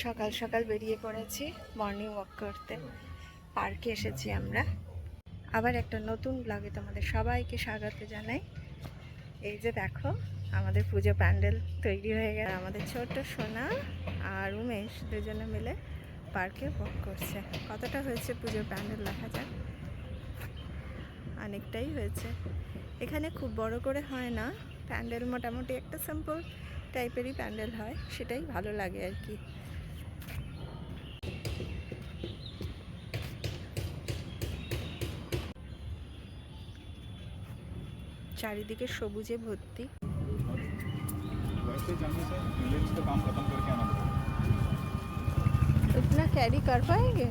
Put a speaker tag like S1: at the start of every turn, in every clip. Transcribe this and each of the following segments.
S1: সকাল সকাল বেরিয়ে পড়েছি মর্নিং ওয়াক করতে। পার্কে এসেছি আমরা। আবার একটা নতুন ব্লগে তোমাদের সবাইকে স্বাগত জানাই। এই যে দেখো আমাদের পুজো প্যান্ডেল তৈরি হয়ে গেছে। আমাদের ছোট্ট সোনা আর উমেশ দুজনে মিলে পার্কে ওয়াক করছে। কতটা হয়েছে পুজোর প্যান্ডেল দেখা যাক। অনেকটাই হয়েছে। এখানে খুব বড় করে হয় না প্যান্ডেল, মোটামুটি একটা সিম্পল টাইপেরই প্যান্ডেল হয়, সেটাই ভালো লাগে আর কি। चारिदिके सबुजे भर्ती। इतना कैरी कर पाएंगे?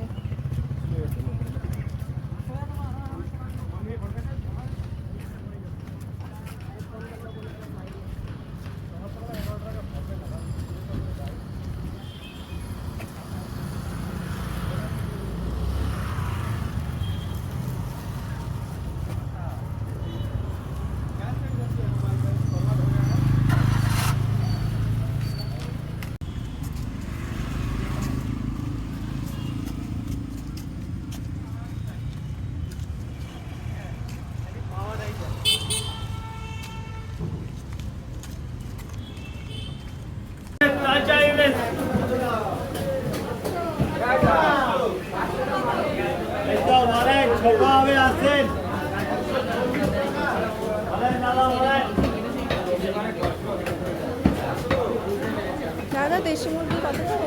S1: दादा देशी मुर्गी कत করে?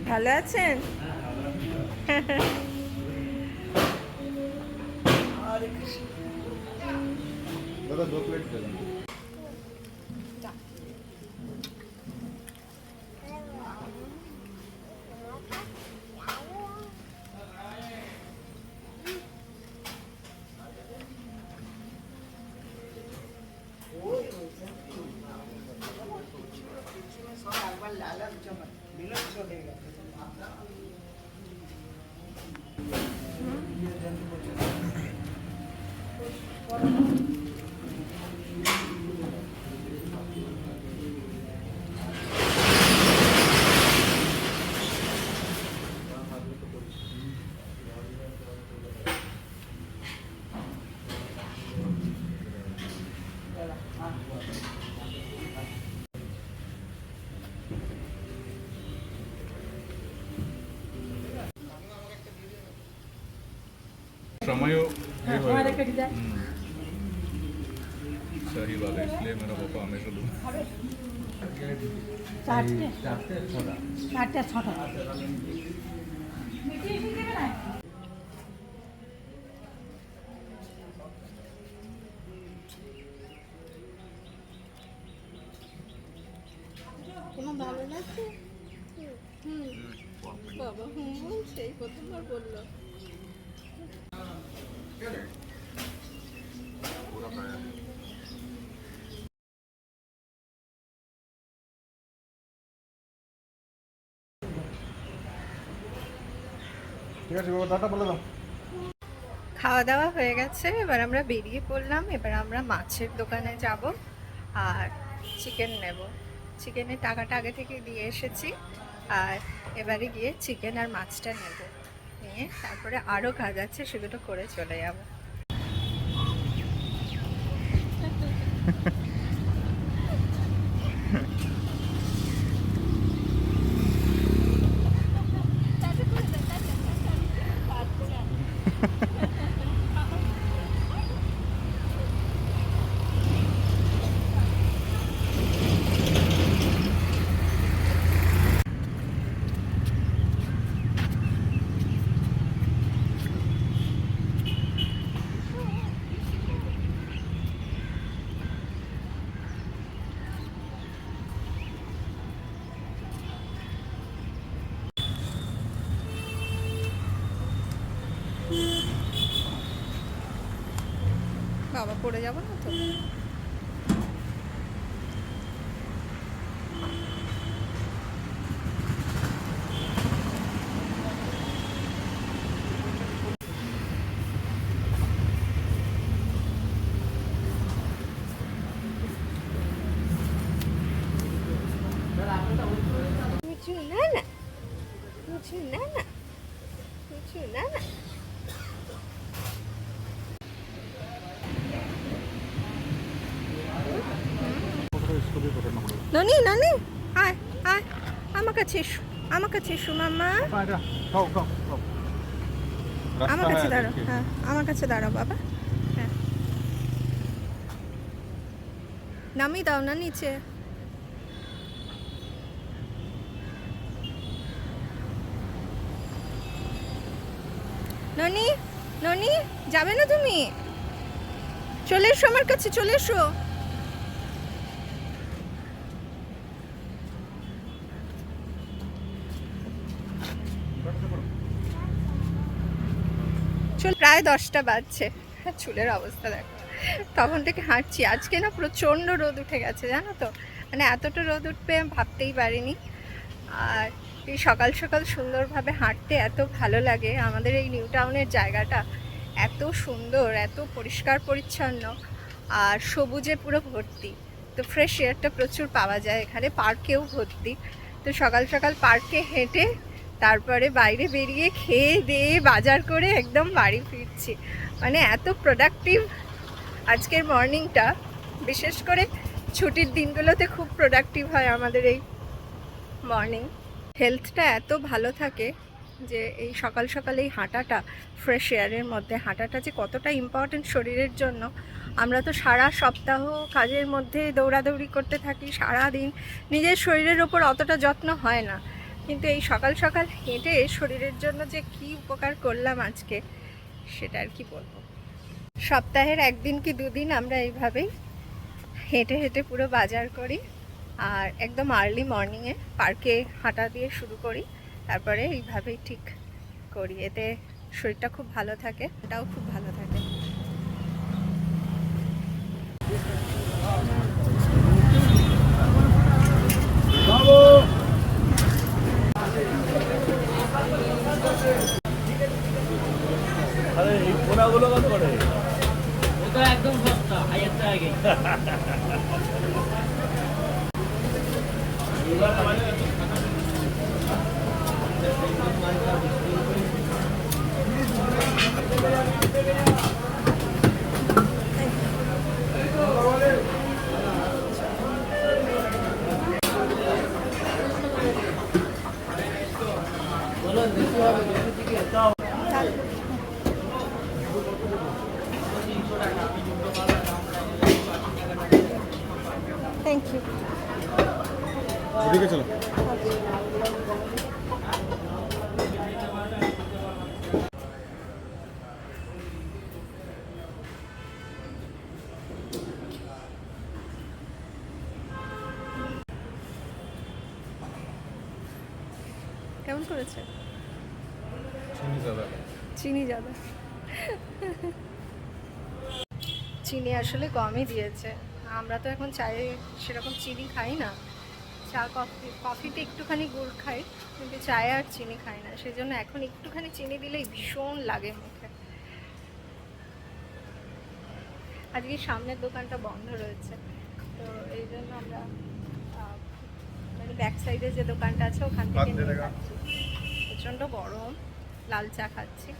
S1: ভালো আছেন?
S2: दादा 2 प्लेट दे दो।
S3: সময়ও सही बात है, इसलिए मेरा पापा हमेशा
S4: चारटे छटा
S1: তোমার ভালো লাগছে? বাবা বলছে, এই প্রথমবার বললো।
S2: ঠিক আছে বাবা, টাটা বলে দাও।
S1: খাওয়া দাওয়া হয়ে গেছে, এবার আমরা বেরিয়ে পড়লাম। এবার আমরা মাছের দোকানে যাব আর চিকেন নেব। চিকেনের টাকাটা আগে থেকে দিয়ে এসেছি, আর এবারে গিয়ে চিকেন আর মাছটা নেব। নিয়ে তারপরে আরও কাজ আছে, সেগুলো করে চলে যাব। বাবা পড়ে যাব না তো? কিছু না না, কিছু না না। ননি ননি আয় আয়, আমার কাছে এসো, আমার কাছে এসো মাম্মা। আমার কাছে দাঁড়াও, হ্যাঁ আমার কাছে দাঁড়াও বাবা। হ্যাঁ নামিয়ে দাও না নিচে। ননি ননি যাবে না তুমি? চলে এসো আমার কাছে, চলে এসো। চল, প্রায় 10টা বাজছে। চুলের অবস্থা দেখো, তখন থেকে হাঁটছি। আজকে না প্রচণ্ড রোদ উঠে গেছে জানো তো, মানে এতটা রোদ উঠবে আমি ভাবতেই পারিনি। আর এই সকাল সকাল সুন্দরভাবে হাঁটতে এত ভালো লাগে। আমাদের এই নিউ টাউনের জায়গাটা এত সুন্দর, এত পরিষ্কার পরিচ্ছন্ন আর সবুজে পুরো ভর্তি। তো ফ্রেশ এয়ারটা প্রচুর পাওয়া যায় এখানে, পার্কেও ভর্তি। তো সকাল সকাল পার্কে হেঁটে তারপরে বাইরে বেরিয়ে খেয়ে দিয়ে বাজার করে একদম বাড়ি ফিরছি। মানে এত প্রোডাক্টিভ আজকের মর্নিংটা। বিশেষ করে ছুটির দিনগুলোতে খুব প্রোডাক্টিভ হয় আমাদের এই মর্নিং। হেলথটা এত ভালো থাকে যে এই সকাল সকাল এই হাঁটাটা, ফ্রেশ এয়ারের মধ্যে হাঁটাটা যে কতটা ইম্পর্টেন্ট শরীরের জন্য। আমরা তো সারা সপ্তাহ কাজের মধ্যে দৌড়াদৌড়ি করতে থাকি, সারা দিন নিজের শরীরের ওপর অতটা যত্ন হয় না। কিন্তু এই সকাল সকাল হেঁটে শরীরের জন্য যে কী উপকার করলাম আজকে, সেটা আর কি বলবো। সপ্তাহের 1 দিন কি 2 দিন আমরা এইভাবেই হেঁটে হেঁটে পুরো বাজার করি। আর একদম আর্লি মর্নিংয়ে পার্কে হাঁটা দিয়ে শুরু করি, তারপরে এইভাবেই ঠিক করি। এতে শরীরটা খুব ভালো থাকে, এটাও খুব ভালো থাকে।
S4: আরে এই ফোনাগুলো কত করে?
S5: এটা একদম সস্তা, 1000 টাকা আগে। বলো বেশি হবে, বেশি দিকে দাও।
S1: Thank you.
S2: ওদিকে চলো।
S1: কেমন করেছে?
S3: চিনি ज़्यादा
S1: চিনি যাবে, চিনি আসলে কমই দিয়েছে। আমরা তো এখন চায়ে সেরকম চিনি খাই না, চা কফিতে একটুখানি গুড় খাই, কিন্তু চায়ে আর চিনি খাই না। সেই জন্য এখন একটুখানি চিনি দিলেই ভীষণ লাগে মুখে। আজকে সামনের দোকানটা বন্ধ রয়েছে, তো এই জন্য আমরা মানে ব্যাক সাইডে যে দোকানটা আছে ওখান থেকে নিয়ে খাচ্ছি। প্রচণ্ড গরম, লাল চা খাচ্ছি।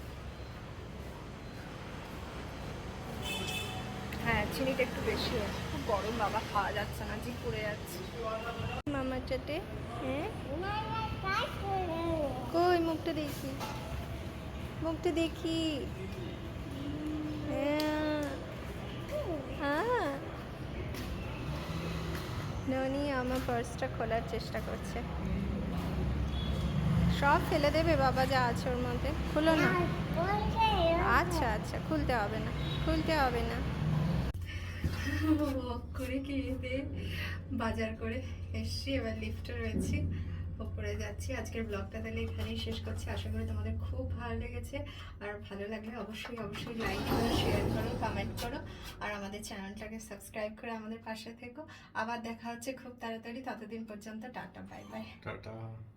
S1: হ্যাঁ চিনিটা একটু বেশি হয়েছে, খুব গরম বাবা, খাওয়া যাচ্ছে না, জি পড়ে যাচ্ছে। মামার চাটে, হ্যাঁ কই মুখটা দেখি, মুখটা দেখি। হ্যাঁ ননি আমার পার্সটা খোলার চেষ্টা করছে। সব ফেলে দেবে বাবা যা আছে ওর মধ্যে, খুলো না। আচ্ছা আচ্ছা খুলতে হবে না, খুলতে হবে না। ওয়াক করে খেয়ে দিয়ে বাজার করে এসছি, এবার লিফটে রয়েছি, ওপরে যাচ্ছি। আজকের ব্লগটা তাহলে এখানেই শেষ করছি। আশা করি তোমাদের খুব ভালো লেগেছে। আর ভালো লাগলে অবশ্যই অবশ্যই লাইক করো, শেয়ার করো, কমেন্ট করো, আর আমাদের চ্যানেলটাকে সাবস্ক্রাইব করে আমাদের পাশে থেকো। আবার দেখা হচ্ছে খুব তাড়াতাড়ি, ততদিন পর্যন্ত টাটা, বাই বাই।
S3: टाटा।